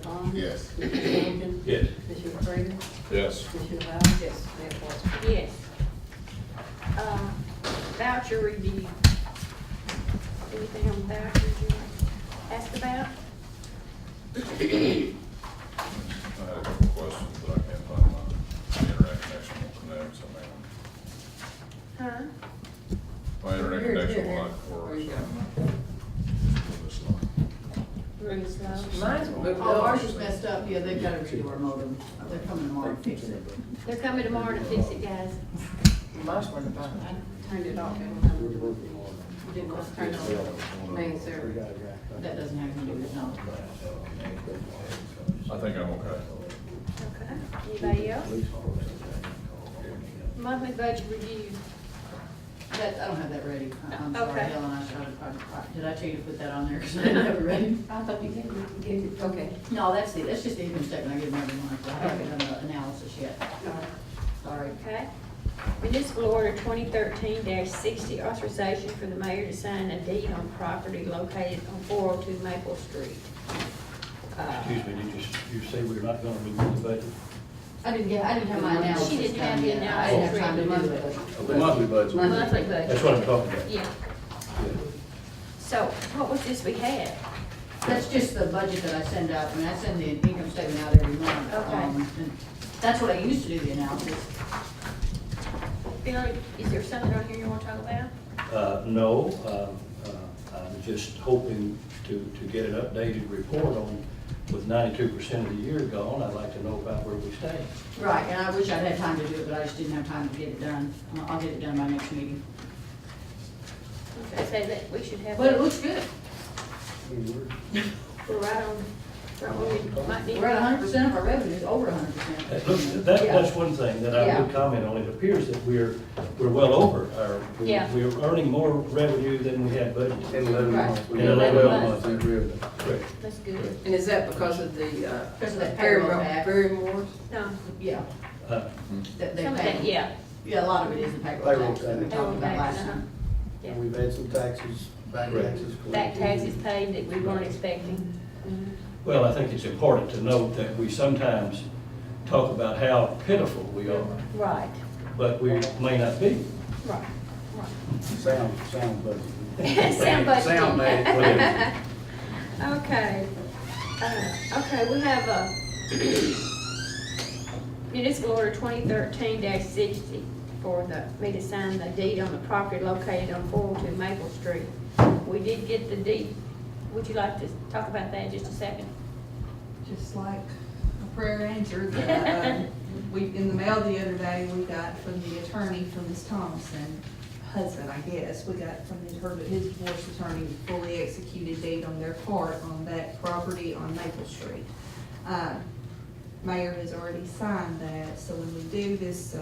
Vaughn. Yes. Commissioner Morgan. Yes. Commissioner Frager. Yes. Commissioner Val. Yes. Mayor Forrest. Yes. Voucher review. Anything on vouchers you want to ask about? I had a couple of questions, but I can't find my internet connection will connect, so Huh? my internet Here, connection here, will not here. work. There you This line. Really slow. Mine's, oh, ours is messed up, yeah, they've got to redo our modem, they're coming tomorrow to fix it. They're coming tomorrow to fix it, guys. Mine's working fine. I turned it off, you didn't want to turn it on, main server. That doesn't have anything to do with it, no. I think I'm okay. Okay. Anybody else? Monthly budget review. That, I don't have that ready. I'm sorry, Okay. Helen, did I tell you to put that on there, because I didn't have it ready? I thought you gave it, okay. No, that's just the income statement, I give them every month, but I haven't done the analysis yet. Sorry. Okay. Municipal Order 2013-60, authorization for the mayor to sign a deed on property located on 402 Maple Street. Excuse me, did you say we're not gonna remove the budget? I didn't have my analysis. She didn't have done the yet. I didn't have time to analysis do it. The monthly budget. Monthly budget. That's what I'm talking about. Yeah. So what was this we had? That's just the budget that I send out, I mean, I send the income statement out every month. Okay. And that's what I used to do the analysis. Billy, is there something on here you want to talk about? No, I'm just hoping to get an updated report on, with 92% of the year gone, I'd like to know about where we stand. Right, and I wish I'd had time to do it, but I just didn't have time to get it done. I'll get it done by next meeting. Okay, say that we should have. But it looks good. We're right on, right where we might need. We're at 100% of our revenues, over 100%. It looks, that's one thing that I would comment on. It appears that we're well over our, Yeah. we're earning more revenue than we had budgeted. In 11 Right. months. We In got 11 months in revenue. Correct. That's good. And is that because of the, Because of that payroll tax. Barrymore? No, Yeah. Uh, That they some of that, pay. yeah. Yeah, a lot of it is the payroll Payroll tax that we tax. talked about Payroll tax, last time. Yeah. And we've had some taxes, back Correct. taxes. Back taxes paid that we weren't expecting. Well, I think it's important to note that we sometimes talk about how pitiful we are, Right, but we may not be. right, Sound budget. right. Sound budget. Sound man. Okay. Okay, we have a municipal order 2013-60 for me to sign the deed on the property located on 402 Maple Street. We did get the deed. Would you like to talk about that in just a second? Just like a prayer answered, we, in the mail the other day, we got from the attorney for Ms. Thompson, husband, I guess, we got from his divorce attorney, fully executed deed on their part on that property on Maple Street. Mayor has already signed that, so when we do this,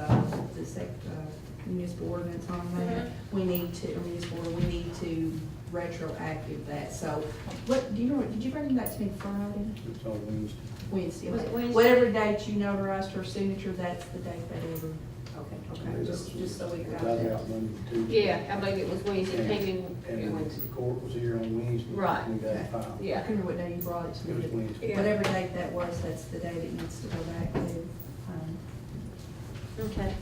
municipal ordinance on that, we need to, or municipal order, we need to retroactive that. So, what, do you know, did you bring that to me Friday? It's on Wednesday. Wednesday. Was it Wednesday? Whatever date you notarized her signature, that's the date that it'll. Okay, just so we got Got that. out Monday, Tuesday. Yeah, I believe it was Wednesday, it came And in then Wednesday. the court was here on Wednesday. Right. We got it Okay. filed. I Yeah. can't remember what day you brought it to It was me, Wednesday. Yeah. whatever date that was, that's the date it needs to go back to. Okay.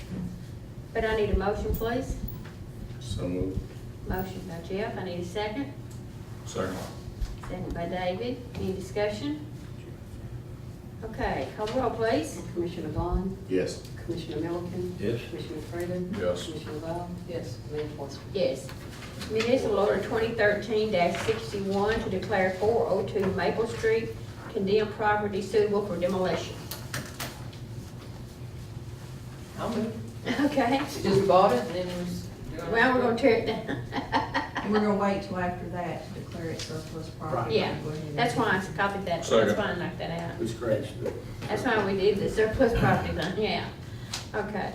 But I need a motion, please. So moved. Motion by Jeff, I need a second. Second. Second by David. Any discussion? Okay, call the roll, please. Commissioner Vaughn, Yes. Commissioner Milliken, Yes. Commissioner Frager. Yes. Commissioner Val. Yes. Mayor Forrest. Yes. Municipal Order 2013-61 to declare 402 Maple Street condemned property suitable for demolition. I'll move. Okay. Just bought it and then it was. Well, we're gonna tear it down. And we're gonna wait till after that to declare it surplus property. Yeah, Go ahead and- that's why I copied that. That's Second. why I knocked that out. We scratched it. That's why we did the surplus property line, yeah. Okay.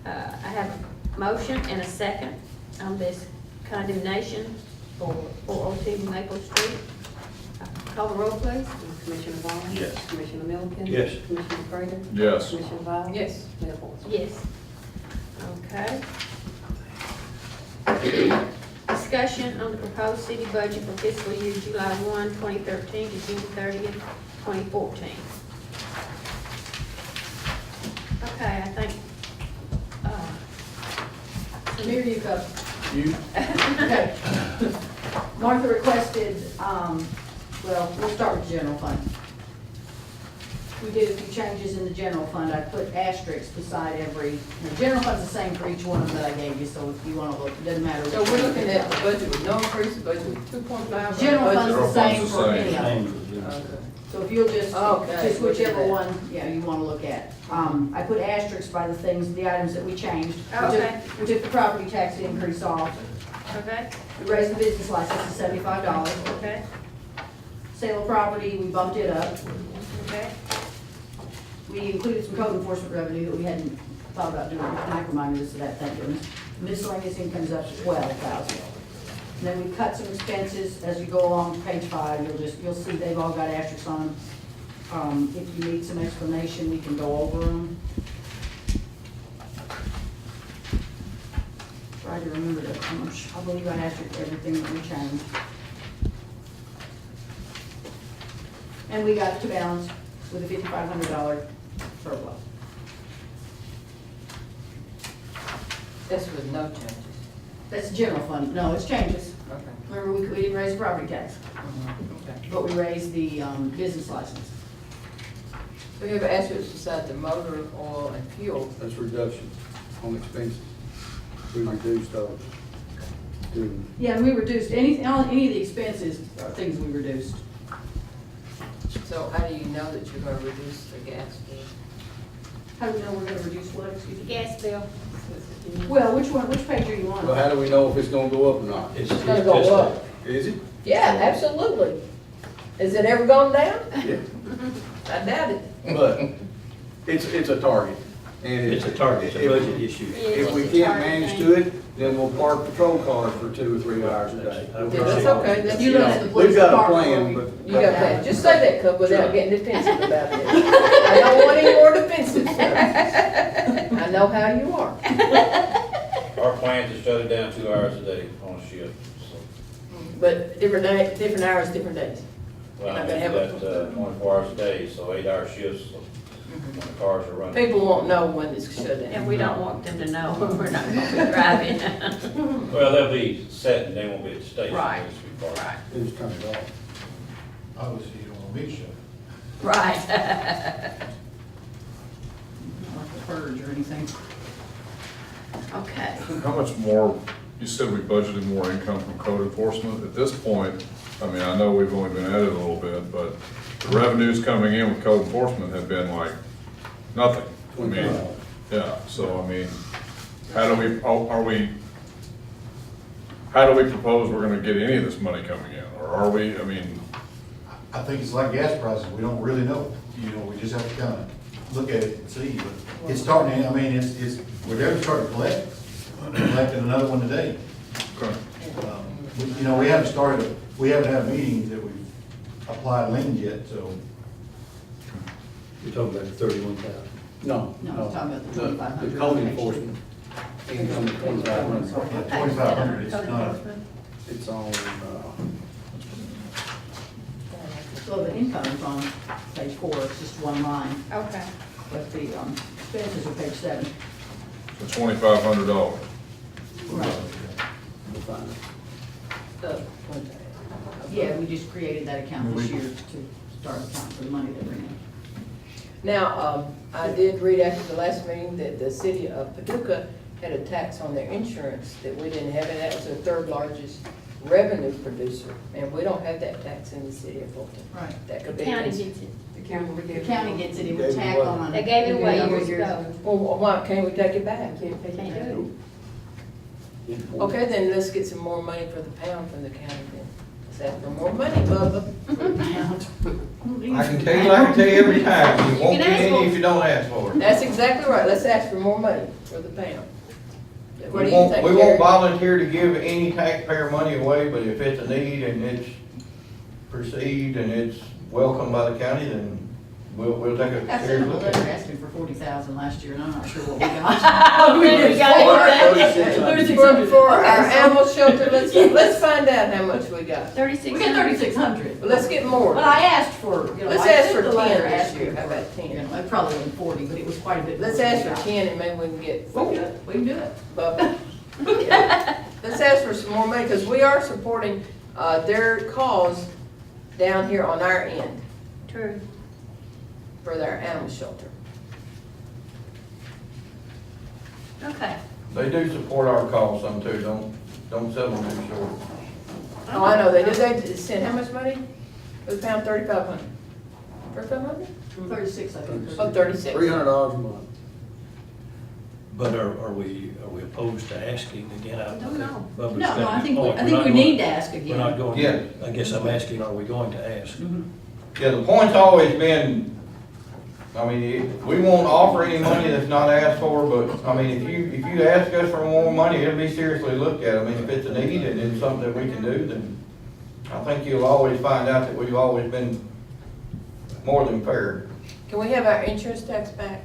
I have a motion and a second on this condemnation for 402 Maple Street. Call the roll, please. Commissioner Vaughn. Yes. Commissioner Milliken. Yes. Commissioner Frager. Yes. Commissioner Val. Yes. Mayor Forrest. Yes. Okay. discussion on the proposed city budget for fiscal year July 1, 2013 to June 30th, 2014. Okay, I think, Here you go. You, Okay. Martha requested, well, we'll start with the general fund. We did a few changes in the general fund. I put asterisks beside every, the general fund's the same for each one that I gave you, so if you wanna look, it doesn't matter. So we're looking at the budget with no increase, the budget with 2.5. General fund's General the fund's same the for same. any of them. Okay. So if you'll just, Okay, just look at whichever that. one, yeah, you wanna look at. I put asterisks by the things, the items that we changed. Okay. We took the property tax increase off. okay, We raised the business license to $75. okay, Sale of property, we bumped it up. okay, We included some code enforcement revenue that we hadn't thought about doing. Mike reminded us of that, thank goodness. Miscellaneous income's up to 12,000. And then we cut some expenses as we go along to page 5. You'll see they've all got asterisks on them. If you need some explanation, we can go over them. Try to remember that, I believe I asterisks everything that we changed. And we got to balance with a $5,500 surplus. That's with no changes. That's general fund, no, it's changes. Okay. Remember, we didn't raise the property tax, Okay. but we raised the business license. So you have asterisks beside the motor, oil, and fuel. that's reduction on expenses. We reduced those to, Yeah, and we reduced, any of the expenses are things we reduced. So how do you know that you're gonna reduce the gas bill? How do we know we're gonna reduce what, excuse me? gas bill. Well, which page are you on? well, how do we know if it's gonna go up or not? It's It's gonna go up. Is it? Yeah, absolutely. Has it ever gone down? Yeah. I doubt it. But it's a target. And It's a target, it's a budget issue. If we can't manage to it, then we'll park patrol cars for 2 or 3 hours a day. I would Yeah, that's say- okay, that's, You you look at the know, police We've got a department plan, where but. you got that. Just say that, Cub, without getting defensive about it. I don't want any more defensive, sir. I know how you are. Our plan is to shut it down 2 hours a day on a shift, so. But different day, different hours, different days. Well, I Not mean, gonna have we've got 24 hours a day, so 8-hour shifts when the cars are running. People won't know when it's shut down. And we don't want them to know when we're not gonna be driving. Well, they'll be set and they won't be at the station. Right. They'll just be parked. Right, They just turn it off. Obviously, you don't want me to shut. right. Not like the purge or anything. Okay, How much more, you said we budgeted more income from code enforcement. At this point, I mean, I know we've only been at it a little bit, but the revenues coming in with code enforcement have been like nothing. I mean, yeah, so I mean, how do we propose we're gonna get any of this money coming in? Or are we, I mean, I think it's like gas prices, we don't really know, you know, we just have to kind of look at it and see, but it's starting, I mean, we're there starting to collect, collecting another one today. okay. You know, we haven't had meetings that we've applied liens yet, so. You're talking about the 31,000. No, No, no. it's talking about the The 2,500. code enforcement. It's on the 2,500. 2,500, it's not, It's on, So the income is on page 4, it's just one line, okay. but the expenses are page 7. So $2,500. Right. we'll find it. Yeah, we just created that account this year to start accounting for the money they bring in. Now, I did read after the last meeting that the city of Paducah had a tax on their insurance that we didn't have, and that was their third largest revenue producer. And we don't have that tax in the city of Fulton. Right. That could The be. county gets it. The county gets it, it would tack on. They gave it away years Years ago. Well, why can't we take it back? Can't do Okay, then let's get some more money for the pound from the county then. Let's ask for more money, Bubba. I can tell you every time, you won't can get ask any for if you don't ask for it. That's exactly right. Let's ask for more money for the pound. What do you think, We Gary? won't volunteer to give any taxpayer money away, but if it's a need and it's perceived and it's welcomed by the county, then we'll take a I serious sent them a look at letter it. asking for 40,000 last year, and I'm not sure what we got. We got For our animal shelter, let's find out how much we got. 36. We got 3,600. Let's get more. But I asked for, you know, Let's I ask sent for the 10 letter this asking year. How for, about 10? you know, it probably wasn't 40, but it was quite a bit. Let's more than ask for that. 10 and maybe we can get We can do 4. it, we can do it. Bubba. Let's ask for some more money, because we are supporting, their cause down here on our end True. for their animal shelter. Okay. They do support our cause some too, don't sell them too short. Oh, I know, they send how much money? It was pound 3,500. 3,500? 36, I think. Oh, 36. $300 a month. But are we opposed to asking again? I Don't know. Bubba's No, got no, I a think, point. I We're think not we going- need to ask We're not again. going, Yeah. I guess I'm asking, are we going to ask? Mhm. Yeah, the point's always been, I mean, we won't offer any money that's not asked for, but, I mean, if you ask us for more money, it'll be seriously looked at. I mean, if it's a need and it's something that we can do, then I think you'll always find out that we've always been more than fair. Can we have our insurance tax back?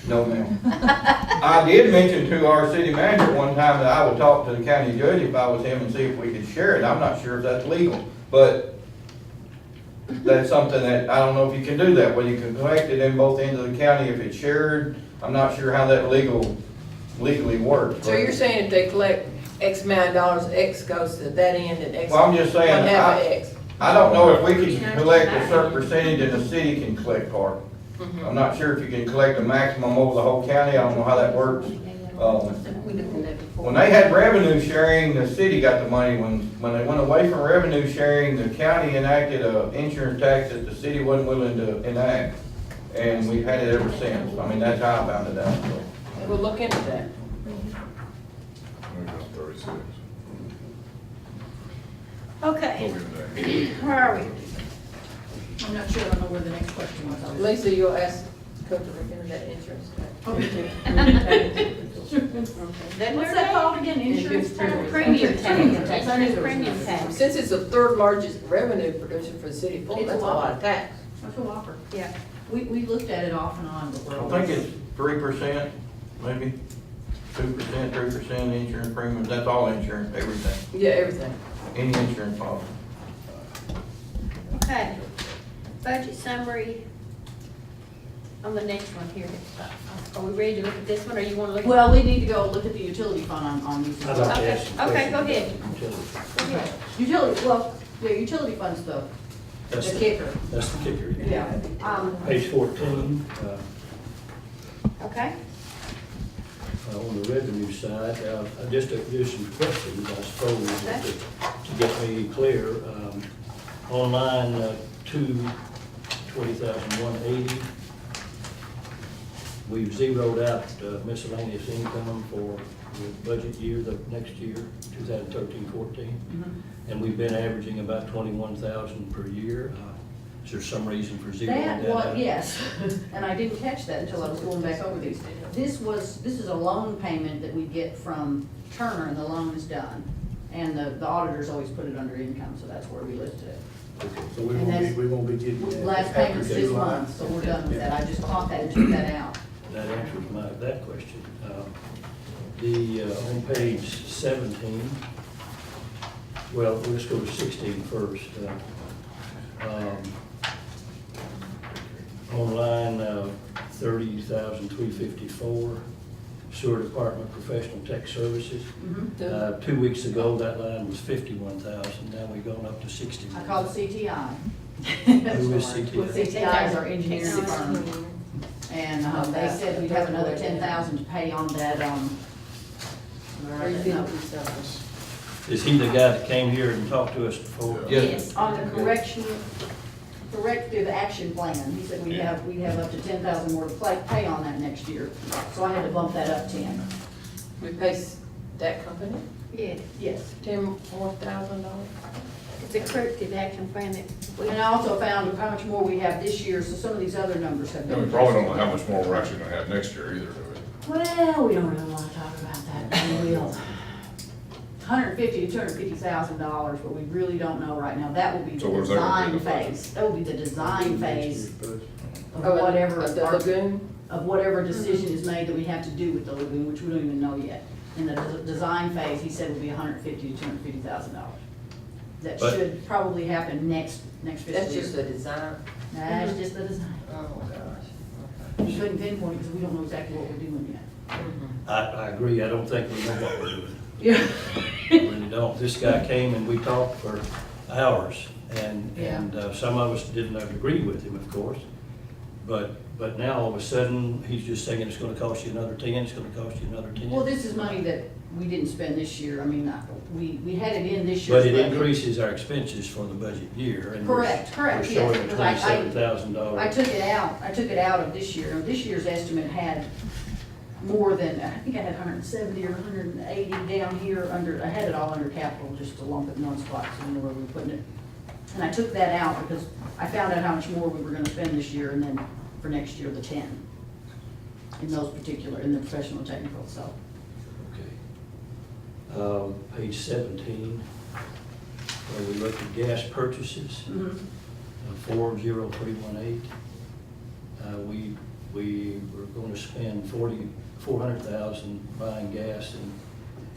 No, ma'am. I did mention to our city manager one time that I would talk to the county judge if I was him and see if we could share it. I'm not sure if that's legal, but that's something that, I don't know if you can do that, whether you can collect it in both ends of the county if it's shared. I'm not sure how that legally works. So you're saying if they collect X amount of dollars, X goes to that end and X, Well, I'm just saying, one half of X? I don't know if we can collect a certain percentage and the city can collect part. Mhm. I'm not sure if you can collect a maximum over the whole county. I don't know how that works. When they had revenue sharing, the city got the money. When they went away from revenue sharing, the county enacted a insurance tax that the city wasn't willing to enact. And we've had it ever since. I mean, that's how I found it out, so. We'll look into that. We got 36. Okay, We'll be there. where are we? I'm not sure, I don't know where the next question was. Lisa, you'll ask Coach to look into that insurance tax. What's that called again, insurance tax? Premium tax. tax, I knew there was Premium another. tax. Since it's the third largest revenue producer for the city of Fulton, It's a that's a lot. lot of tax. That's a whopper. Yeah. We looked at it off and on, but we're I always. think it's 3%, maybe 2%, 3% insurance premiums. That's all insurance, everything. Yeah, everything. Any insurance policy. Okay. Budget summary on the next one here. Are we ready to look at this one, or you want to look? Well, we need to go look at the utility fund on these. I'd like to Okay, ask some okay, go questions. ahead. Go ahead. Utility, well, the utility fund's the That's kicker. That's the kicker. Yeah. Page 14, Okay. on the revenue side, just some questions, I suppose, to get me clear. On line 20,180, we've zeroed out miscellaneous income for the budget year, the next year, 2013-14, and we've been averaging about 21,000 per year. Is there some reason for zeroing That that was, out? yes, and I didn't catch that until I was going back over these. This is a loan payment that we get from Turner, and the loan is done. And the auditors always put it under income, so that's where we listed it. So we won't be getting that. Last after payment's this July. month, so we're done with that. I just caught that and took that out. That answers that question. On page 17, well, let's go to 16 first. On line 30,354, sewer department professional tech services. 2 weeks ago, that line was 51,000, now we've gone up to 61. I called CTI. Who is CTI? CTI is our engineering firm. And they said we'd have another 10,000 to pay on that, Is he the guy that came here and talked to us before? Yes. on the corrective action plan. He said we'd have up to 10,000 more to pay on that next year. So I had to bump that up 10. We pay that company Yeah, Yes. $10,000 more? it's a corrective action plan that we. And I also found how much more we have this year, so some of these other numbers have And been. we probably don't know how much more we're actually gonna have next year either, do we? Well, we don't really want to talk about that. We will. $150,000 to $250,000, but we really don't know right now. That will be So the where's that gonna design be in the budget? phase. That will be the design phase. of Oh, whatever. the lagoon? Of whatever decision is made that we have to do with the lagoon, which we don't even know yet. In the design phase, he said it would be $150,000 to $250,000. That But- should probably happen next fiscal year. That's just the design? That's just the design. Oh, gosh. We couldn't pinpoint it because we don't know exactly what we're doing yet. I agree, I don't think we know what we're doing. Yeah. I really don't. This guy came and we talked for hours, and some of us didn't agree with him, of course. But now all of a sudden, he's just saying it's gonna cost you another 10, it's gonna cost you another 10. Well, this is money that we didn't spend this year. I mean, we had it in this year's But it budget. increases our expenses for the budget year, and we're Correct, showing yes, a because I $27,000. took it out of this year. Now, this year's estimate had more than, I think I had 170 or 180 down here under, I had it all under capital, just to lump it in one spot, so we know where we were putting it. And I took that out because I found out how much more we were gonna spend this year, and then for next year, the 10. In those particular, in the professional and technical, so. Okay. Page 17, where we look at gas purchases, 40318. We were going to spend $400,000 buying gas in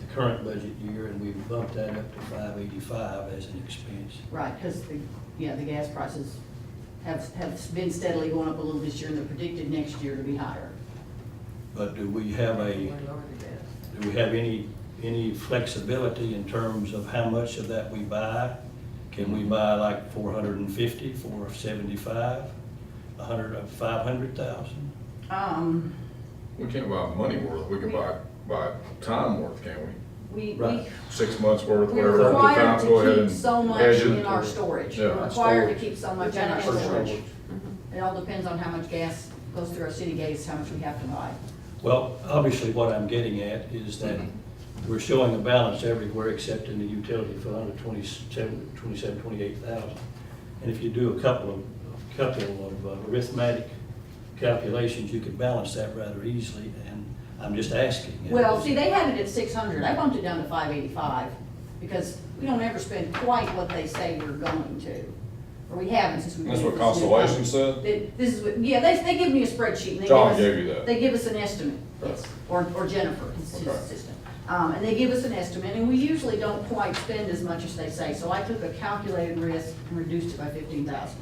the current budget year, and we bumped that up to $585 as an expense. Right, because the gas prices have been steadily going up a little this year, and they're predicted next year to be higher. But do we have any flexibility in terms of how much of that we buy? Can we buy like 450, 475, 500,000? We can't buy money worth, we can buy time worth, can't we? Right. 6 months worth, We're whatever. required Time to go ahead to keep and so much hedge it. in our storage. Yeah. We're required to keep so much in our Storage. storage. It all depends on how much gas goes through our city gates, how much we have to buy. Well, obviously what I'm getting at is that we're showing a balance everywhere except in the utility fund of 28,000. And if you do a couple of arithmetic calculations, you could balance that rather easily, and I'm just asking. Well, see, they had it at 600. I bumped it down to 585 because we don't ever spend quite what they say we're going to. Or we haven't since we've. That's what been in this new Constellation fund. said? This is what, yeah, they give me a spreadsheet and they John give us. gave you that. They give us an estimate, Okay. yes, or Jennifer, his Okay. assistant. And they give us an estimate, and we usually don't quite spend as much as they say. So I took a calculated risk and reduced it by 15,000.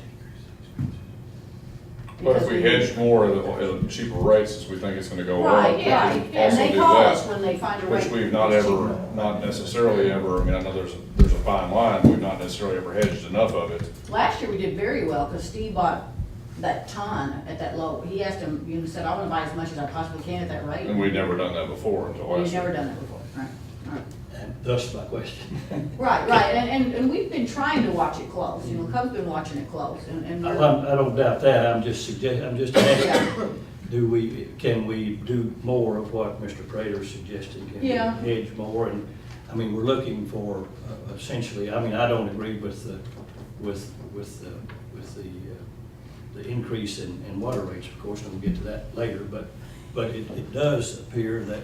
But if we hedge more at cheaper rates, as we think it's gonna go up. Right, we can right, and also they do call that, us when they find a rate. Which we've not that's ever, cheaper. not necessarily ever, I mean, I know there's a fine line, we've not necessarily ever hedged enough of it. Last year we did very well, because Steve bought that ton at that low. He asked him, you know, said, I wanna buy as much as I possibly can at that rate. And we'd never done that before until last We've year. never done that before, right, right. And thus my question. Right, right, and we've been trying to watch it close, you know, Cub's been watching it close, and I we're, don't doubt that, I'm just asking, can we do more of what Mr. Prater's suggesting? Can we Yeah. hedge more? And, I mean, we're looking for essentially, I mean, I don't agree with the increase in water rates, of course, and we'll get to that later, but it does appear that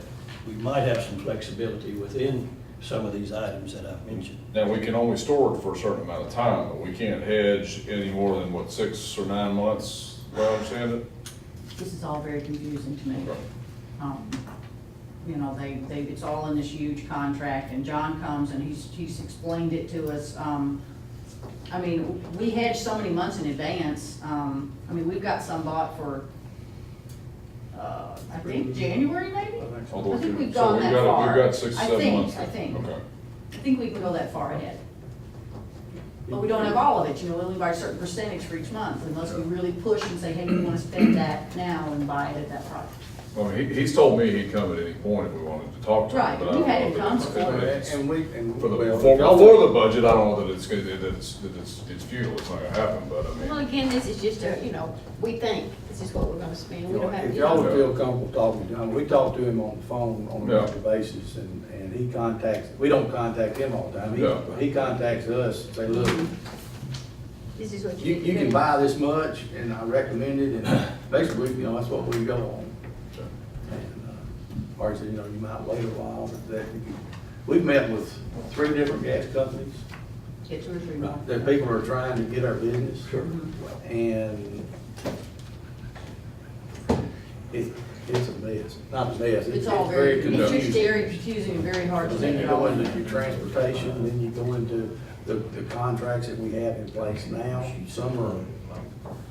we might have some flexibility within some of these items that I've mentioned. Now, we can only store it for a certain amount of time, but we can't hedge any more than, what, 6 or 9 months, do I understand it? this is all very confusing to me. Okay. You know, it's all in this huge contract, and John comes and he's explained it to us. I mean, we hedge so many months in advance. I mean, we've got some bought for, I think January maybe? All the way I think through. we've So gone we've that got- far. We've got 6 or 7 months. I think. Okay. I think we can go that far ahead. But we don't have all of it, you know, we only buy a certain percentage for each month, unless we really push and say, hey, we wanna spend that now and buy it at that price. Well, he's told me he'd come at any point if we wanted to talk to him. Right, but I we've don't had know him if come it's- before. it's- And we, For the, well, before y'all- the budget, I don't know that it's futile, it's not gonna happen, but I Well, mean, again, this is just a, you know, we think this is what we're gonna spend, we don't have. If y'all would feel comfortable talking to him, we talk to him on the phone on a Yeah. regular basis, and he contacts, we don't contact him all the time. Yeah. He contacts us, and say, look, This is what you you need to can do. buy this much, and I recommend it, and basically, you know, that's what we go on. And, or, you know, you might wait a while, but that, we've met with 3 different gas companies. Get 2 or 3 more. That people are trying to get our business. Sure. And It's a mess, not a mess. It's all very, confusing. it's very confusing and very hard to Then make you it all. go into your transportation, and then you go into the contracts that we have in place now. Some are,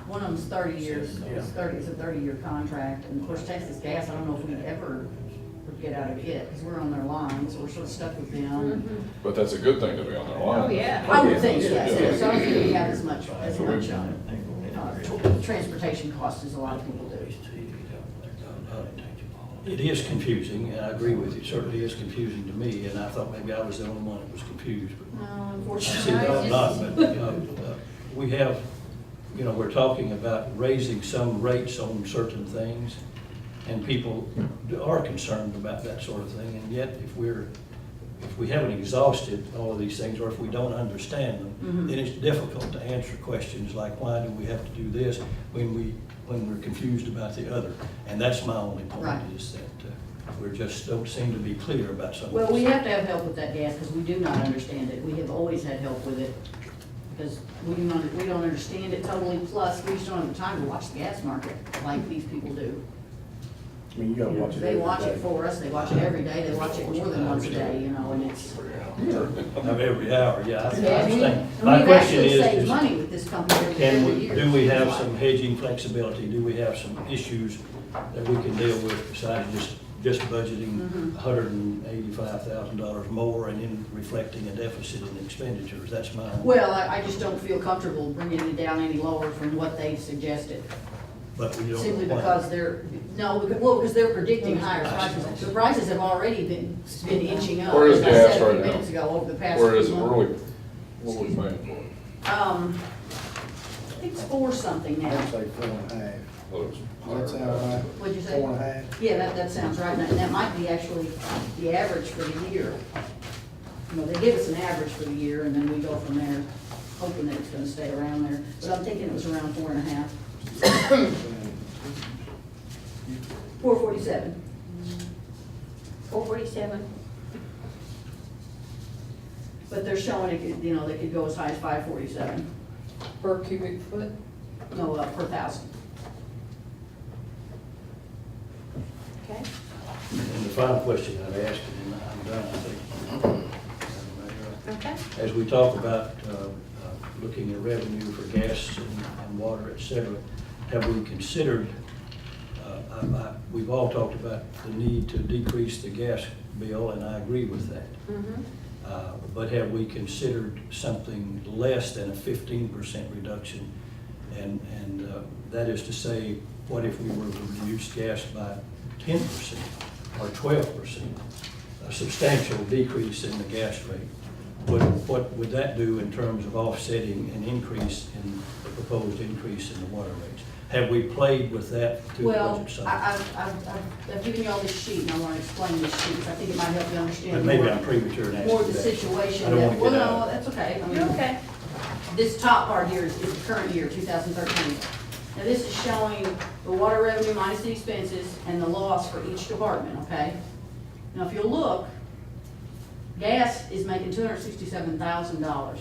One of them's 30 years, Yeah. it's a 30-year contract, and of course Texas Gas, I don't know if we ever would get out of it, because we're on their line, so we're sort of stuck with them. But that's a good thing to be on their line. Oh, yeah. I would think, Yeah. yes, so I don't think we have as much transportation costs as a lot of people do. It is confusing, and I agree with you, it certainly is confusing to me, and I thought maybe I was the only one that was confused, but No, I see that I'm not, but, we have, we're talking about raising some rates on certain things, and people are concerned about that sort of thing, and yet if we haven't exhausted all of these things, or if we don't understand them, then it's difficult to answer questions like, why do we have to do this when we're confused about the other? And that's my only point, Right. is that we just don't seem to be clear about some of Well, this. we have to have help with that gas, because we do not understand it. We have always had help with it, because we don't understand it totally, plus we just don't have the time to watch the gas market like these people do. I mean, you gotta watch it. They every watch day. it for us, they watch it every day, they watch it more than once a day, and it's. Of every hour, yeah, I Yeah, understand. and My we've question actually is, saved money with this company every year. do we have some hedging flexibility? Do we have some issues that we can deal with besides just budgeting $185,000 more and then reflecting a deficit in expenditures? That's my. Well, I just don't feel comfortable bringing it down any lower from what they suggested. But we don't. Simply know why. because because they're predicting higher prices. The prices have already been inching up. Where is as I gas said a few right now? minutes ago, over the past. Where is it, few where are we, months. what are we paying I think it's 4 something I'd now. say 4.5. for it? That sound right? What'd you say? 4.5. Yeah, that sounds right, and that might be actually the average for the year. They give us an average for the year, and then we go from there, hoping that it's gonna stay around there. But I'm thinking it was around 4.5. 447. 447. But they're showing it, they could go as high as 547, Per cubic foot? no, per thousand. Okay. And the final question I'd ask, and then I'm done, I think. Okay. As we talk about looking at revenue for gas and water, et cetera, have we considered, we've all talked about the need to decrease the gas bill, and I agree with that. But have we considered something less than a 15% reduction? And that is to say, what if we were to reduce gas by 10% or 12%? A substantial decrease in the gas rate. What would that do in terms of offsetting an increase in the proposed increase in the water rates? Have we played with that through the Well, budget cycle? I've given you all this sheet, and I want to explain this sheet, because I think it might help you But understand maybe more, I'm premature in asking more of the that. situation. I don't want to Well, get no, out. that's okay. I mean, You're okay. This top part here is the current year, 2013. Now, this is showing the water revenue minus the expenses and the loss for each department, okay? Now, if you look, gas is making $267,000.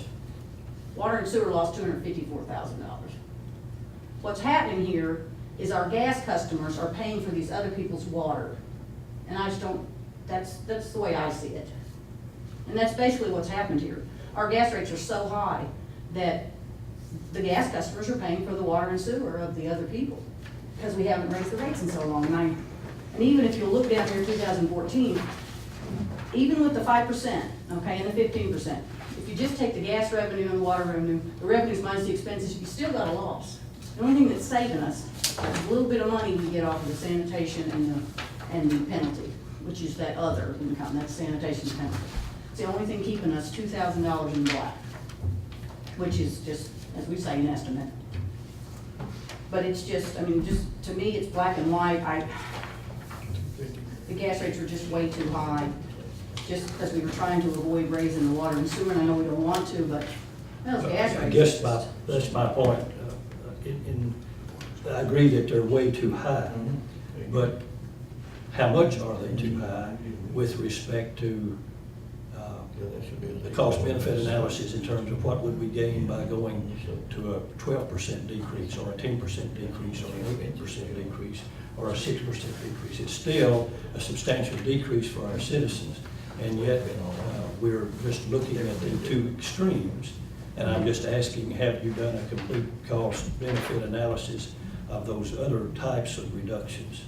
Water and sewer lost $254,000. What's happening here is our gas customers are paying for these other people's water. And I just don't, that's the way I see it. And that's basically what's happened here. Our gas rates are so high that the gas customers are paying for the water and sewer of the other people, because we haven't raised the rates in so long. And even if you look down here, 2014, even with the 5%, okay, and the 15%, if you just take the gas revenue and the water revenue, the revenues minus the expenses, you still got a loss. The only thing that's saving us is a little bit of money we get off of the sanitation and the penalty, which is that other income, that's sanitation penalty. It's the only thing keeping us $2,000 in black, which is just, as we say, an estimate. But it's just, to me, it's black and white. The gas rates are just way too high, just because we were trying to avoid raising the water and sewer, and I know we don't want to, but those gas rates. I guess that's my point. I agree that they're way too high, but how much are they too high with respect to the cost benefit analysis in terms of what would we gain by going to a 12% decrease, or a 10% decrease, or an 18% decrease, or a 6% decrease. It's still a substantial decrease for our citizens, and yet we're just looking at the two extremes. And I'm just asking, have you done a complete cost benefit analysis of those other types of reductions?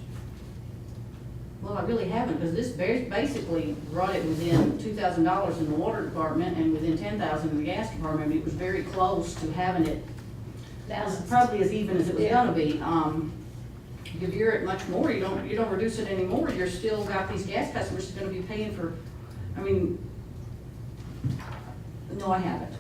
Well, I really haven't, because this basically brought it within $2,000 in the water department and within $10,000 in the gas department. I mean, it was very close to having it, that was probably as even as it was gonna be. If you're at much more, you don't reduce it anymore, you're still got these gas customers who's gonna be paying for, I mean, no, I haven't.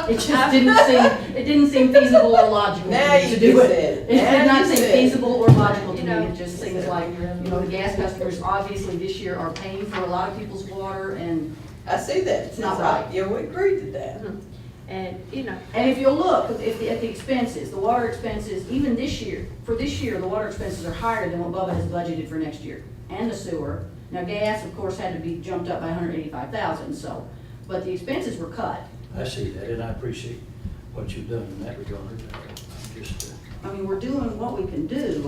It just didn't seem feasible or logical Now to you do just it. said. It did Now not you seem said. feasible or logical to You me. know, It just seems like, the gas customers obviously this year are paying for a lot of people's water, and I see that. It's not right. Yeah, we agreed to that. And, and if you'll look at the expenses, the water expenses, even this year, for this year, the water expenses are higher than what Bubba has budgeted for next year, and the sewer. Now, gas, of course, had to be jumped up by $185,000, so, but the expenses were cut. I see that, and I appreciate what you've done in that regard. I'm just, I mean, we're doing what we can do,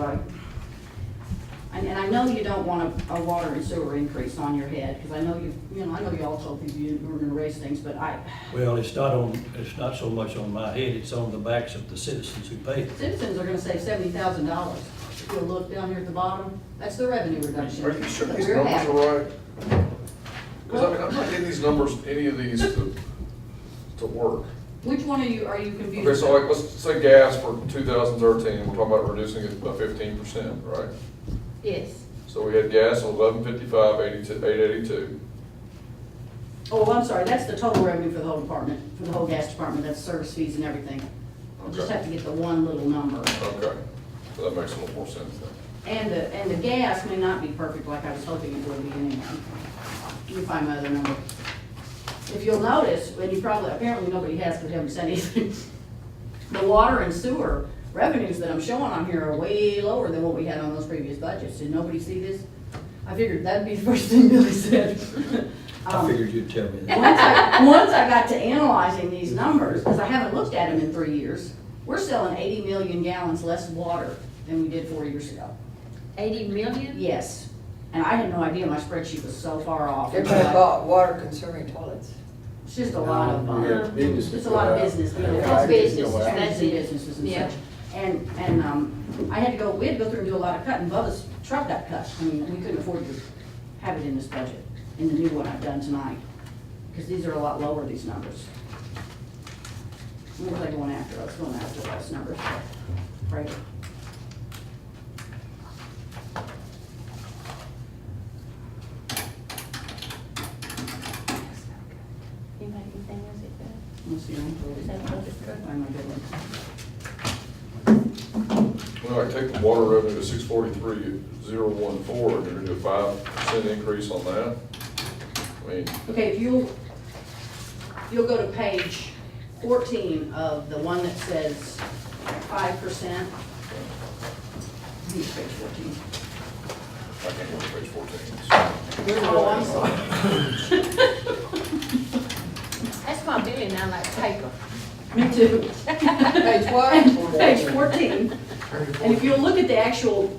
and I know you don't want a water and sewer increase on your head, because I know I know you all told people you were gonna raise things, but well, it's not so much on my head, it's on the backs of the citizens who pay it. citizens are gonna save $70,000. If you'll look down here at the bottom, that's the revenue reduction. Are you sure these We're numbers happy. are right? Because I mean, I'm not getting these numbers, any of these to work. Which one are you confused? Okay, so like, let's say gas for 2013, we're talking about reducing it by 15%, right? yes. So we had gas at 1155, 882. Oh, I'm sorry, that's the total revenue for the whole department, for the whole gas department, that's service fees and everything. We'll just Okay. have to get the one little number. Okay, so that makes a little more sense then. And the gas may not be perfect like I was hoping it would be anyway. Let me find my other number. If you'll notice, and you probably, apparently nobody has, because we haven't said anything, the water and sewer revenues that I'm showing on here are way lower than what we had on those previous budgets. Did nobody see this? I figured that'd be the first thing Billy said. I figured you'd tell me that. Once I got to analyzing these numbers, because I haven't looked at them in 3 years, we're selling 80 million gallons less water than we did 4 years ago. 80 million? Yes, and I had no idea my spreadsheet was so far off. Everybody bought water conserving toilets. It's just a lot of, Business. it's a lot of business. That's business, that's Businesses and it. businesses and Yeah. such. And I had to go, we had to go through and do a lot of cutting. Bubba's truck got cut. I mean, we couldn't afford to have it in this budget, in the new one I've done tonight, because these are a lot lower, these numbers. What was I going after? I was going after those numbers. Right. Anything else it does? Let's see. Is that what it's good? Find my good one. Well, I take the water revenue to 643,014, and you're gonna do a 5% increase on that? I mean, Okay, if you'll go to page 14 of the one that says 5%. I think it's page 14. I can't go to page 14. Oh, I'm sorry. That's my Billy now, like paper. Me too. Page what? Page 14. And if you'll look at the actual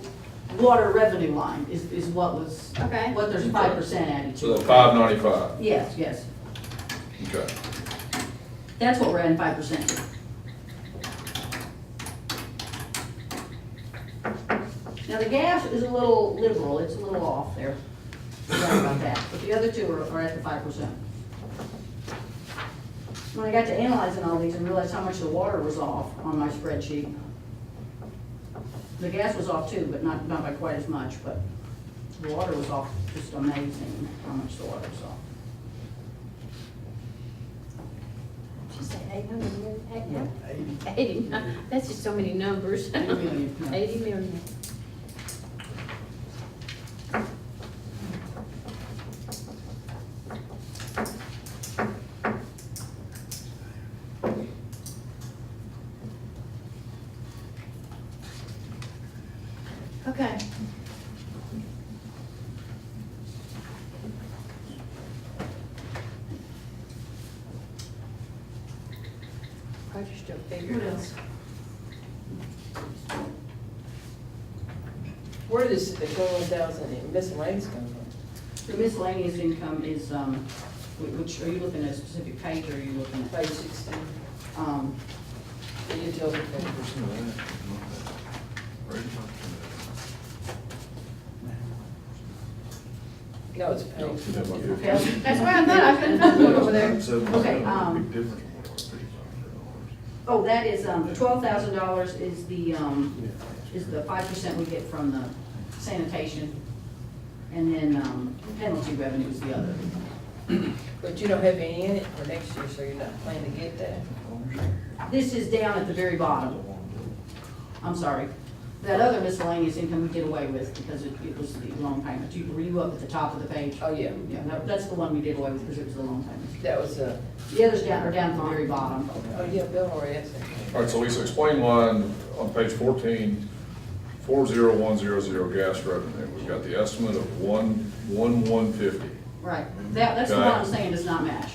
water revenue line is what was, Okay. what there's 5% added to. So that's 595, Yes, yes. okay. That's what we're adding 5% to. Now, the gas is a little liberal, it's a little off there. Sorry about that, but the other two are at the 5%. When I got to analyzing all these and realized how much the water was off on my spreadsheet, the gas was off too, but not by quite as much, but the water was off, just amazing how much the water was off. She said 800 million, Yeah. 80, that's just so many numbers. 80 million, yeah. 80 million. Okay. Suppose you're still figuring What it out. else? Where does the 21,000 in miscellaneous come from? The miscellaneous income is, which, are you looking at a specific page, or are you looking at? Page 16, Um, the utility fund. No, it's page. okay, that's why I thought I couldn't find one over there. Okay, oh, that is, the $12,000 is the 5% we get from the sanitation, and then, penalty revenue is the other. But you don't have any in it for next year, so you're not planning to get that? This is down at the very bottom. I'm sorry. That other miscellaneous income we did away with because it was the loan payment. Were you up at the top of the page? Oh, yeah. Yeah, that's the one we did away with because it was the loan payment. That was, The others are down at the very bottom. oh, yeah, Bill already asked that. All right, so Lisa, explain line on page 14, 40100 gas revenue. We've got the estimate of 150. Right. That's the one I'm saying does not match.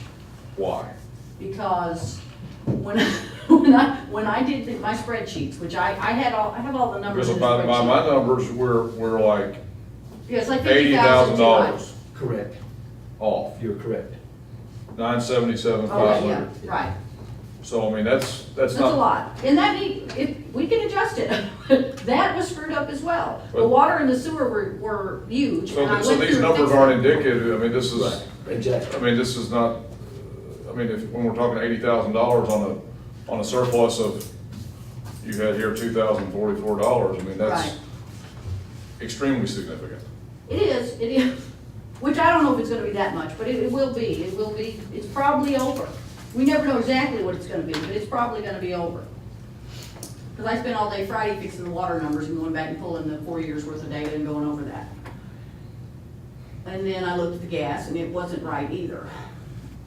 Why? Because when I did my spreadsheets, which I have all the numbers Because in the by my spreadsheet. numbers, we're like Yeah, it's like $50,000 too much. $80,000 Correct, off, you're correct. 977, Oh, yeah, 500. right. So, I mean, that's That's a not, lot. And we can adjust it. That was screwed up as well. The But- water and the sewer were huge. and I so went these through and numbers fixed aren't them. indicative. I mean, this is, Right, exactly. I mean, this is not, I mean, when we're talking $80,000 on a surplus of, you had here $2,044, I mean, that's Right. extremely significant. It is, which I don't know if it's gonna be that much, but it will be, it's probably over. We never know exactly what it's gonna be, but it's probably gonna be over. Because I spent all day Friday fixing the water numbers and going back and pulling the 4 years worth of data and going over that. And then I looked at the gas and it wasn't right either.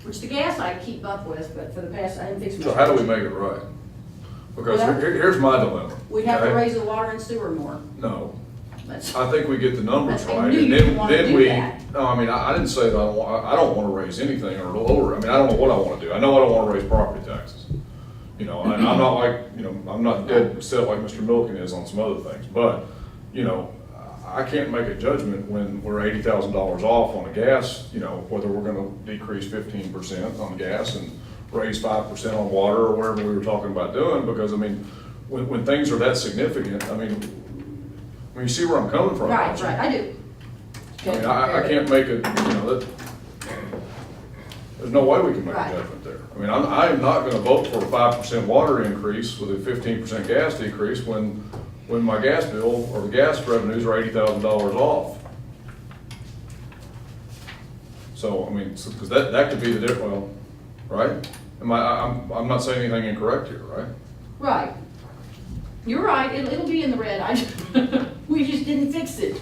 Which the gas I keep up with, but for the past, I didn't fix my. So how do we make it right? Because Well- here's my dilemma. We have to okay? raise the water and sewer more. No, That's, I think we get the numbers I right, knew and you then, wanted to then do we, that. no, I mean, I didn't say that I don't wanna raise anything or lower, I mean, I don't know what I wanna do, I know I don't wanna raise property taxes. You know, and I'm not like, you know, I'm not dead set like Mr. Milken is on some other things, but, you know, I can't make a judgment when we're $80,000 off on the gas, you know, whether we're gonna decrease 15% on gas and raise 5% on water or wherever we were talking about doing, because, I mean, when things are that significant, I mean, you see where I'm coming from. right, don't you? right, I do. I mean, I can't make a, you know, that, there's no way we can make a Right. judgment there. I mean, I'm not gonna vote for a 5% water increase with a 15% gas decrease when my gas bill or the gas revenues are $80,000 off. So, I mean, because that could be the difference, well, right? I'm not saying anything incorrect here, right? Right. You're right, it'll be in the red, we just didn't fix it.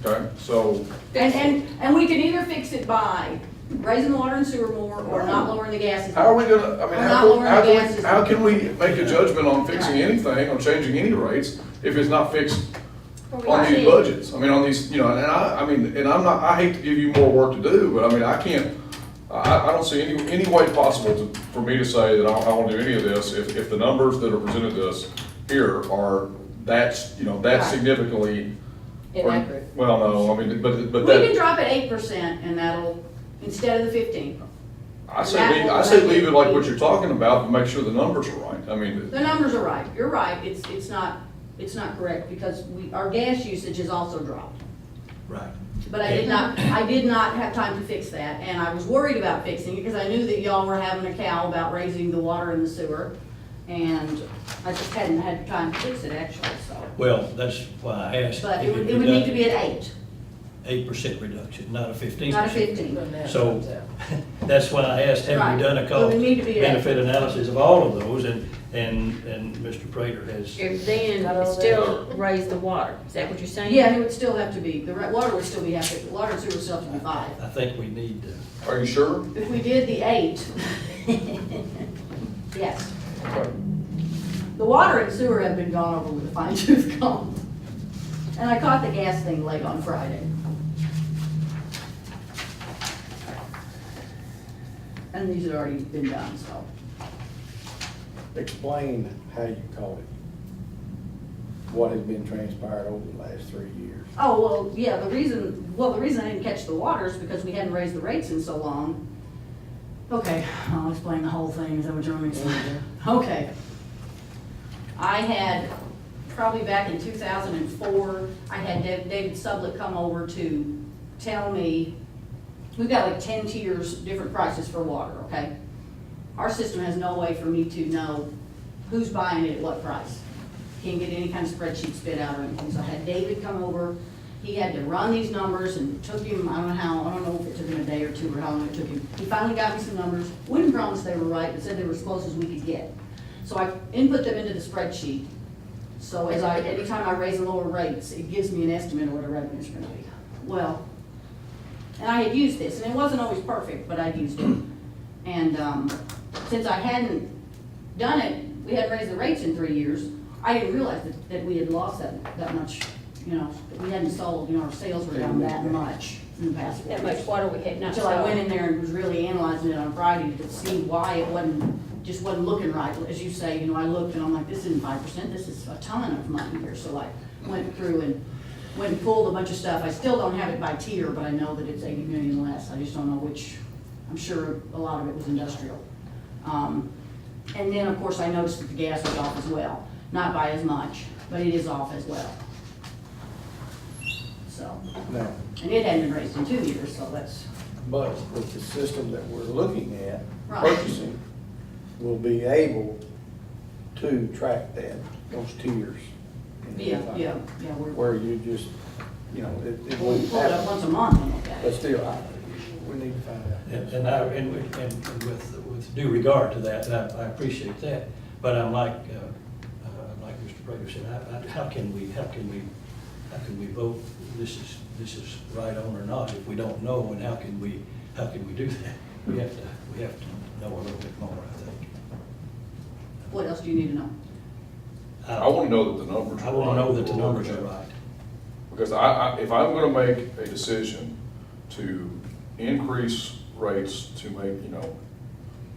Okay, so, And we can either fix it by raising the water and sewer more, or not lowering the gas. as how are we much. gonna, I mean, Or not lowering the gas as how much. can we make a judgment on fixing Right. anything, on changing any rates, if it's not fixed Well, we on these see. budgets? I mean, on these, you know, and I mean, and I'm not, I hate to give you more work to do, but I mean, I can't, I don't see any way possible for me to say that I wanna do any of this if the numbers that are presented to us here are that, you know, that Right. significantly. or- Inaccurate. Well, no, I mean, but We can that, drop it 8%, and that'll, instead of the 15. I say leave it like what you're talking about, but make sure the numbers are right. I mean, The numbers are right, you're right, it's not correct, because our gas usage has also dropped. Right. But I did not have time to fix that, and I was worried about fixing it, because I knew that y'all were having a cow about raising the water and the sewer, and I just hadn't had time to fix it, actually, so. Well, that's why I asked. But if it would need to be at 8, 8% reduction, not a 15%. not a 15. When that So- comes out. That's why I asked, have Right. you done a Well, cost we need to be at- benefit analysis of all of those? And Mr. Prater has, If then still raise the water, is that what you're saying? Yeah, and it would still have to be, water would still be, the water and sewer would still have to be 5. I think we need to, are you sure? If we did the 8, yes. Okay. The water and sewer have been gone over with a fine tooth comb. And I caught the gas thing late on Friday. And these had already been done, so. explain how you caught it. What has been transpired over the last 3 years. Oh, well, yeah, the reason I didn't catch the water is because we hadn't raised the rates in so long. Okay, I'll explain the whole thing, is that what you're going to explain? Okay. I had, probably back in 2004, I had David Sublett come over to tell me, we've got like 10 tiers, different prices for water, okay? Our system has no way for me to know who's buying it at what price. Can't get any kind of spreadsheet spit out or anything, so I had David come over. He had to run these numbers, and it took him, I don't know if it took him a day or two or how long it took him. He finally got me some numbers, wouldn't promise they were right, but said they were as close as we could get. So I input them into the spreadsheet, so anytime I raise and lower rates, it gives me an estimate of what our revenues are gonna be. Well, and I had used this, and it wasn't always perfect, but I'd used it. And since I hadn't done it, we hadn't raised the rates in 3 years, I didn't realize that we had lost that much, that we hadn't sold, our sales were down that much in the past 4 That years. much water we had not Until I went sold. in there and was really analyzing it on Friday to see why it just wasn't looking right. As you say, I looked and I'm like, this isn't 5%, this is a ton of money here. So I went through and pulled a bunch of stuff. I still don't have it by tier, but I know that it's 80 million less. I just don't know which. I'm sure a lot of it was industrial. And then, of course, I noticed that the gas was off as well. Not by as much, but it is off as well. So, Now, and it hadn't been raised in 2 years, so that's, but with the system that we're looking at, Right. purchasing, will be able to track those tiers. yeah, we're, Where you just, it we'll won't pull it up happen. once a month and look at But it. still, we need to find out. And with due regard to that, I appreciate that, but I'm like Mr. Prager said, how can we vote this is right on or not if we don't know, and how can we do that? We have to know a little bit more, I think. What else do you need to know? I want to know that the numbers are right. I want to know that the numbers are right. Because if I'm gonna make a decision to increase rates to make,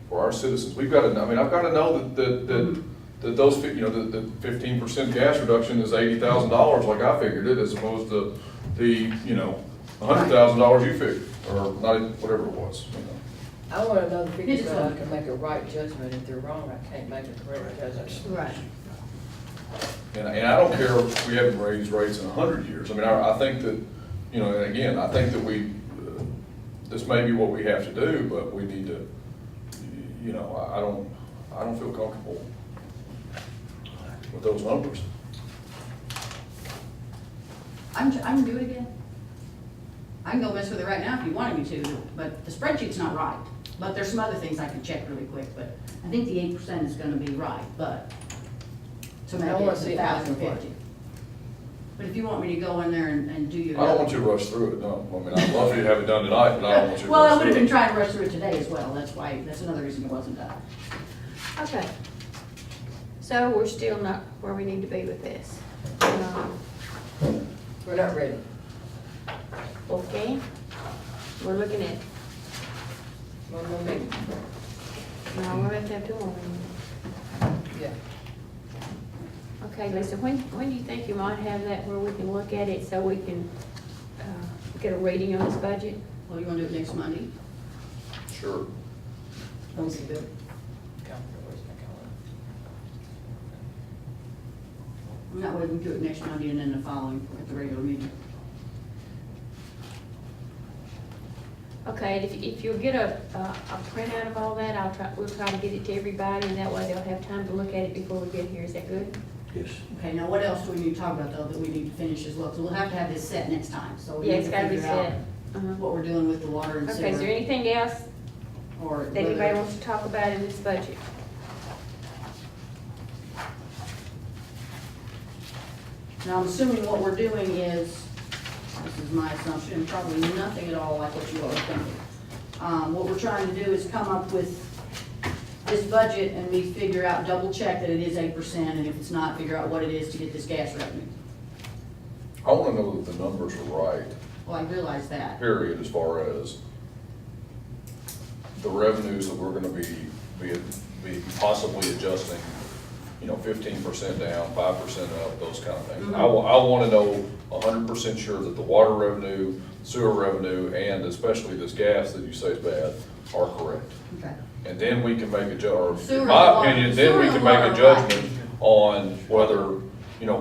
for our citizens, we've got to, I've got to know that those, the 15% gas reduction is $80,000 like I figured it, as opposed to the, $100,000 you figured, or not, whatever it was, I wanna know the figures It's so I fine. can make a right judgment. If they're wrong, I can't make a correct judgment. Right. And I don't care if we haven't raised rates in 100 years. I think that, and again, I think that this may be what we have to do, but we need to, I don't feel comfortable with those numbers. I can do it again. I can go mess with it right now if you wanted me to, but the spreadsheet's not right. But there's some other things I can check really quick, but I think the 8% is gonna be right, but to make I wanna it see how it's 1,050. But if you want me to go in there and do your. I don't want you to rush through it, no. I'd love for you to have it done tonight, but I don't want you to Well, I rush would have through been it. trying to rush through it today as well. That's another reason it wasn't done. Okay. So we're still not where we need to be with this. We're not ready. Okay, we're looking at, One more meeting. no, we're going to have 2 more meetings. Yeah. Okay, Lisa, when do you think you might have that where we can look at it so we can get a reading on this budget? Well, you wanna do it next Monday? Sure. Let me see the calendar. Where's my calendar? That way we can do it next Monday and then the following at the regular meeting. Okay, and if you'll get a printout of all that, we'll try to get it to everybody, and that way they'll have time to look at it before we get here. Is that good? Yes. Okay, now what else do we need to talk about though that we need to finish as well? So we'll have to have this set next time, so we Yeah, need it's to gotta be figure out set. Uh-huh. what we're doing with the water and sewer. Okay, is there anything else Or that anybody whether, wants to talk about in this budget? now I'm assuming what we're doing is, this is my assumption, probably nothing at all like what you all are thinking. What we're trying to do is come up with this budget and we figure out, double check that it is 8%, and if it's not, figure out what it is to get this gas revenue. I want to know that the numbers are right, Well, I realize that. period, as far as the revenues that we're going to be be possibly adjusting, 15% down, 5% up, those kind of things. Mhm. I want to know 100% sure that the water revenue, sewer revenue, and especially this gas that you say is bad, are correct. Okay. And then we can make a Sewer in and my water- opinion, sewer then we and can make water a are judgment on whether,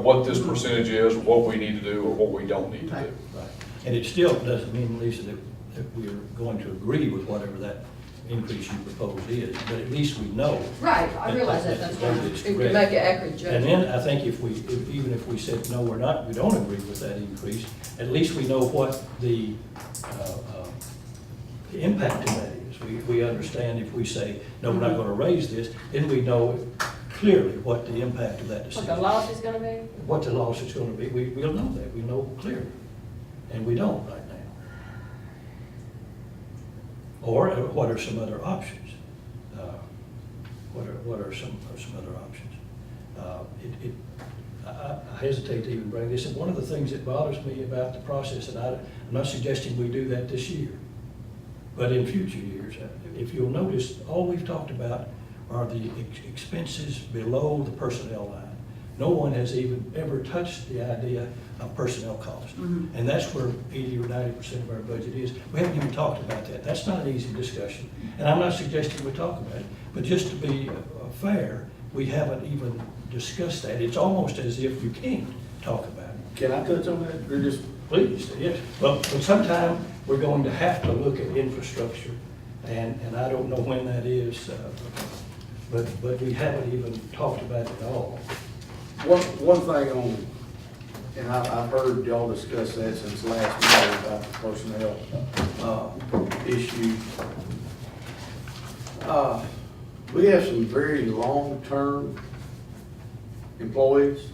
what this percentage is, what we need to do, or what we don't need to Okay. do. Right. And it still doesn't mean, Lisa, that we're going to agree with whatever that increase you propose is, but at least we know. Right, I realize that, that's that why. it's You can correct. make an accurate And judgment. then I think even if we said, no, we don't agree with that increase, at least we know what the impact of that is. We understand if we say, no, we're not gonna raise this, then we know clearly what the impact of that What decision. the loss is gonna be? What the loss is gonna be, we'll know that, we know clearly, and we don't right now. Or what are some other options? What are some other options? I hesitate to even bring this, and one of the things that bothers me about the process, and I'm not suggesting we do that this year, but in future years, if you'll notice, all we've talked about are the expenses below the personnel line. No one has even ever touched the idea of personnel costs. Mhm. And that's where 80 or 90% of our budget is. We haven't even talked about that. That's not an easy discussion. And I'm not suggesting we talk about it, but just to be fair, we haven't even discussed that. It's almost as if you can't talk about it. Can I touch on that? Or just, Please, yes. But sometime we're going to have to look at infrastructure, and I don't know when that is, but we haven't even talked about it at all. one thing on, and I've heard y'all discuss that since last meeting about the personnel, issue. We have some very long-term employees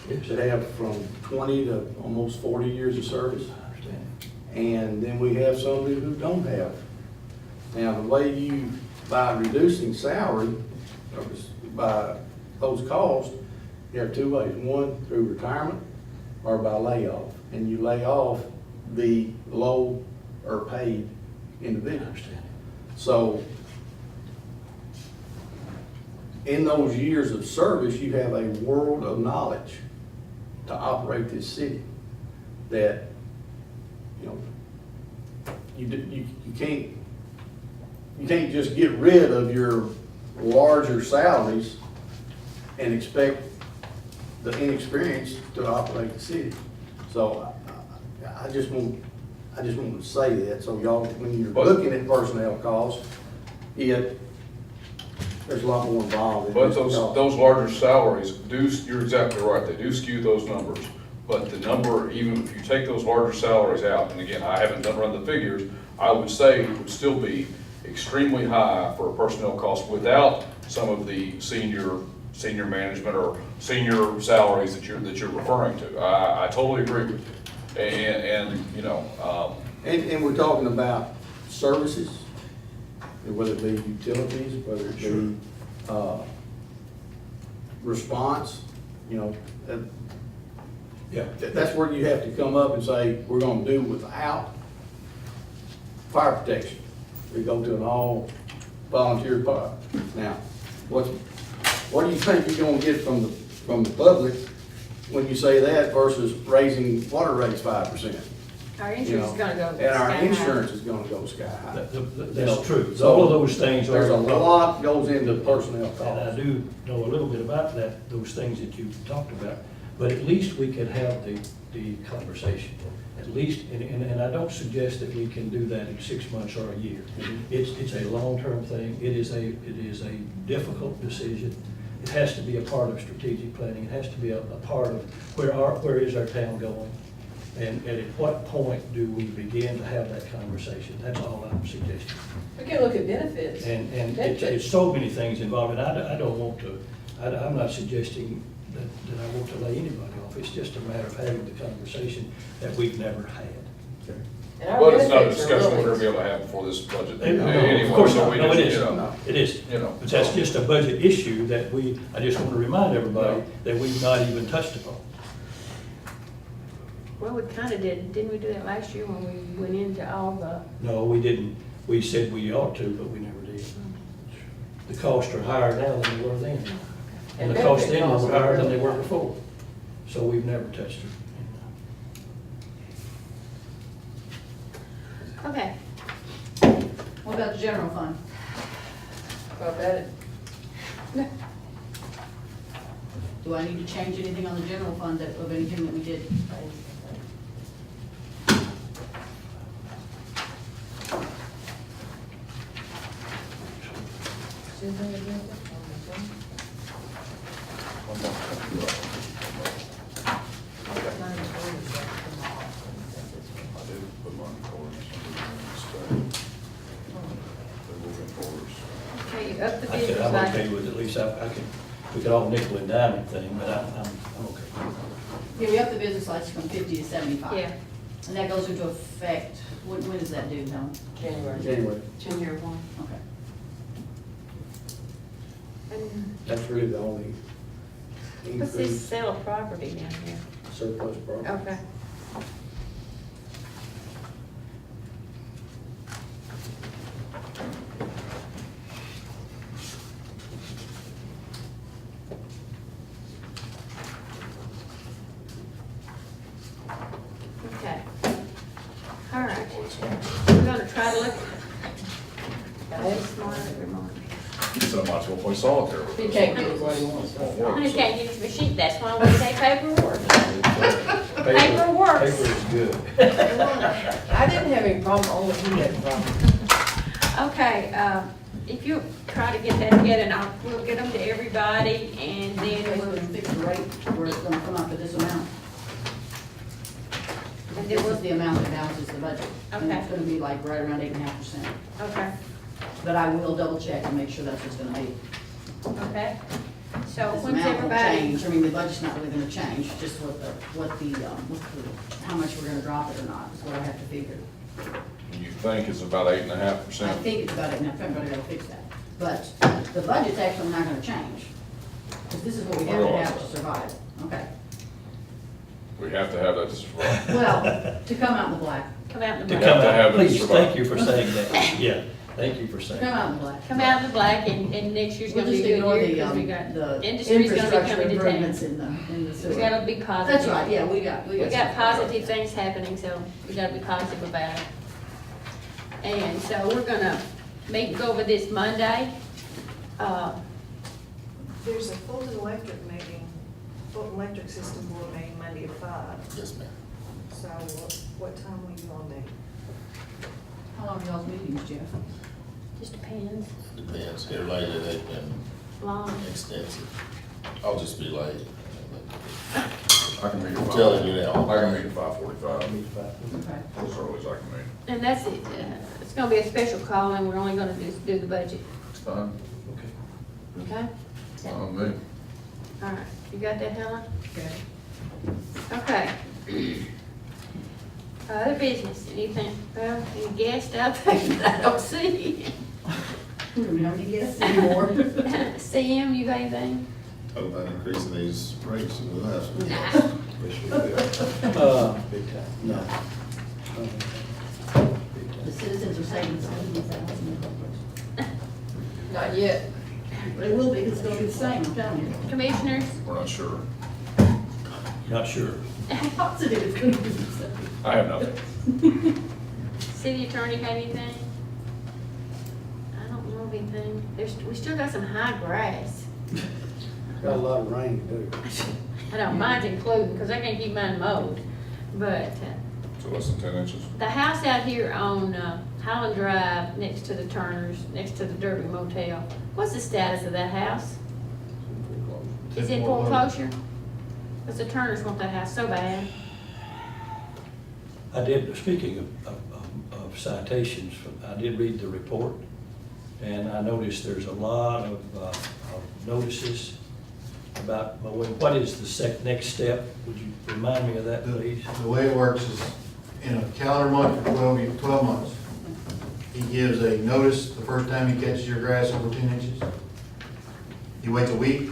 that have from 20 to almost 40 years of service. I understand. And then we have some who don't have. Now, the way you, by reducing salary, or by those costs, you have two ways. One, through retirement, or by layoff. And you lay off the low or paid I individuals. understand. So, in those years of service, you have a world of knowledge to operate this city that, you can't just get rid of your larger salaries and expect the inexperienced to operate the city. So I just want to say that, so y'all, when you're looking at personnel costs, there's a lot more involved in But this cost. those larger salaries you're exactly right, they do skew those numbers. But the number, even if you take those larger salaries out, and again, I haven't run the figures, I would say it would still be extremely high for a personnel cost without some of the senior management or senior salaries that you're referring to. I totally agree with you. And And we're talking about services, whether it be utilities, whether it be, response, Yeah. that's where you have to come up and say, we're gonna do without fire protection. We go to an all volunteer part. Now, what do you think you're gonna get from the public when you say that versus raising water rates 5%? Our insurance is gonna go And our sky high. insurance is gonna go sky high. That's true. So All of those things are. There's a lot goes into personnel And I costs. do know a little bit about that, those things that you talked about, but at least we can have the conversation. At least, and I don't suggest that we can do that in 6 months or a year. It's a long-term thing. It is a difficult decision. It has to be a part of strategic planning. It has to be a part of where is our town going? And at what point do we begin to have that conversation? That's all I'm suggesting. We can look at benefits. And it's so many things involved, and I don't want to, I'm not suggesting that I want to lay anybody off. It's just a matter of having the conversation that we've never had. And our but it's not a benefits are discussion we're really- gonna be able to have before this budget. No, Anyway, of course so not, we no, it just, is, it is. you know. But that's just a budget issue that I just want to remind everybody that we've not even touched upon. Well, we kinda didn't we do that last year when we went into all the, No, we didn't. We said we ought to, but we never did. the costs are higher now than they were then. And the And costs benefit then costs were are higher than really they were high. before. So we've never touched it. Okay, What about the general fund? How about it? Do I need to change anything on the general fund that, of anything that we did? I did put mine towards, they will be towards. okay, you up the I could, business I'm line. okay with, at least I can, we could all nickel and dime it thing, but I'm okay. Yeah, we upped the business license from 50 to 75. Yeah, And that goes into effect, when does that due, Helen? January. January, January 1. Okay. and that's really the only what's this increase, sale of property down here? surplus property. Okay. Okay. All right, we're gonna try to look at smart remarks. So I might as well play solitaire with He this. can't get it what he wants. Won't work, He so- can't get his machine, that's why we say paperwork. Paper Paper works. Paper is good. I didn't have any problem, only he had a problem. Okay, if you try to get that together, and we'll get them to everybody, and Okay, then we're we'll, gonna fix the rate where it's gonna come up to this amount. and then This is we'll, the amount that balances the budget. And Okay. it's gonna be like right around 8.5%. okay, But I will double check and make sure that's what's gonna be. okay. So This when's amount will everybody? change, I mean, the budget's not really gonna change, just how much we're gonna drop it or not, is what I have to figure. You think it's about I 8.5%? think it's about it, now everybody gotta fix that. But the budget's actually not gonna change, because this is what we have to have to survive, okay? We have to have that to survive. Well, to come out in the black, Come out in the To have black. come to have out, it please, survive. thank you for saying that. Yeah, thank you for to saying come that. out in the black. Come out in the black, and next year's We'll gonna be just a good ignore year, the, because we got, the industry's gonna be infrastructure coming to town. improvements in the sewer. We gotta be positive. That's right, yeah, we got We got stuff. positive things happening, so we gotta be positive about it. And so we're gonna meet and go over this Monday. There's a Fulton Electric meeting, Fulton Electric System Board meeting Monday at 5. Yes, ma'am. So what time will you all meet? How long are y'all's meetings, Jeff? Just depends, Depends, here lately they've been long. extensive. I'll just be late. I can meet I'm at telling 5. you now. I can meet at 5:45, Okay. as early as I can meet. And that's it, it's gonna be a special call, and we're only gonna do the budget, It's fine, Okay. okay? fine with me. All right, you got that, Helen? Okay. Okay. Other business, anything, well, any guests out there that I don't see? We don't have any guests anymore. CM, you got anything? Talk about increasing these rates in the last one. Big time. No. The citizens are saving $70,000. Not yet. But it will be, it's gonna be the same, I'm telling you. Commissioners? We're not sure. Not sure. I'm positive it's gonna be the same. I have nothing. City attorney got anything? I don't know of anything. We still got some high grass. Got a lot of rain to do. I don't mind including, because I can't keep mine mowed. But So less than 10 inches. the house out here on Highland Drive, next to the Turners, next to the Derby Motel, what's the status of that house? Is it foreclosure? Because the Turners want that house so bad. I did, speaking of citations, I did read the report, and I noticed there's a lot of notices about, what is the next step? Would you remind me of that, please? The way it works is, in a calendar month for 12 months, he gives a notice the first time he catches your grass over 10 inches. He waits a week,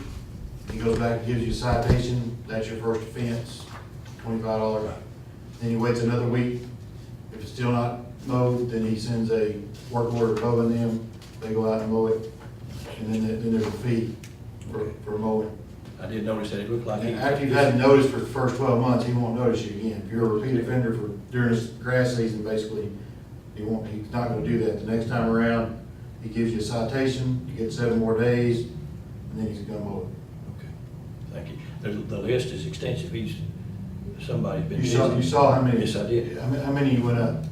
he goes back and gives you a citation, that's your first offense, $25. Then he waits another week, if it's still not mowed, then he sends a work order to Bo and them, they go out and mow it. and then there's a fee for mowing. I did notice that it looked like. And after you've had notice for the first 12 months, he won't notice you again. If you're a repeat offender during this grass season, basically, he's not gonna do that. The next time around, he gives you a citation, you get 7 more days, and then he's gonna mow Okay, thank you. The list is extensive. Somebody's been it. busy. You saw how many? Yes, I did. How many went up?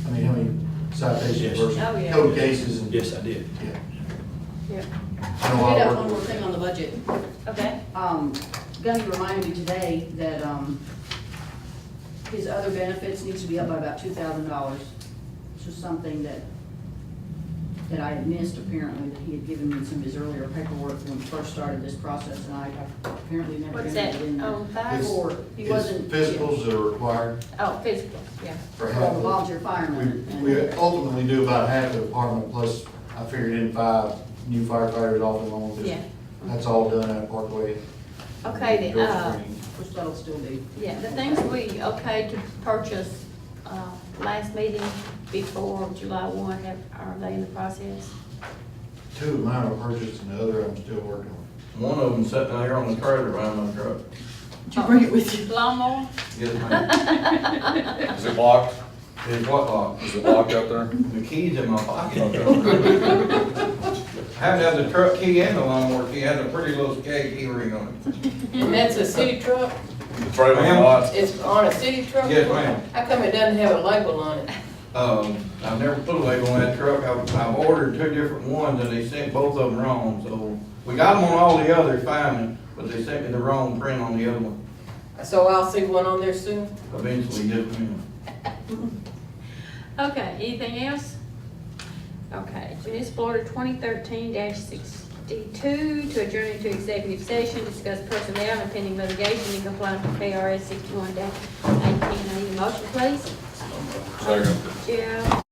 How many citations Yes. versus Oh, yeah. code cases and? Yes, I did. Yeah. Yeah. I know We I got worked one more with- thing on the budget. Okay. Gunny reminded me today that, his other benefits needs to be up by about $2,000. This was something that I had missed apparently, that he had given me some of his earlier paperwork when we first started this process, and I apparently never What's entered that, it in there. on five? It's- Or he His wasn't. physicals that are required Oh, physical, yeah. for For half all the of volunteer firemen. We ultimately do about half the department, plus I figured in 5 new firefighters off and on. Yeah. That's all done at Parkway. Okay, Drill then, training. Which that'll still be. yeah, the things we okay to purchase, last meeting before July 1, are they in the process? 2 of mine are purchased and the other I'm still working on. One of them sitting out here on the trailer behind my truck. Did you bring it with you? Lawnmower? Yes, ma'am. Is it locked? Is what lock? Is it locked out there? The key's in my pocket. Okay. I have to have the truck key and the lawnmower key, has a pretty little skag key ring on it. And that's a city truck? The trailer Ma'am? lot, It's on a city truck? Yes, ma'am. How come it doesn't have a label on it? I've never put a label on that truck. I've ordered 2 different ones and they sent both of them wrong, so we got them on all the others fine, but they sent me the wrong print on the other one. So I'll see one on there soon? Eventually, yes, ma'am. Okay, anything else? Okay, municipal order 2013-62 to adjourn into executive session, discuss personnel and pending litigation in compliance with KRS 61-18. I need a motion, please. second. Joe.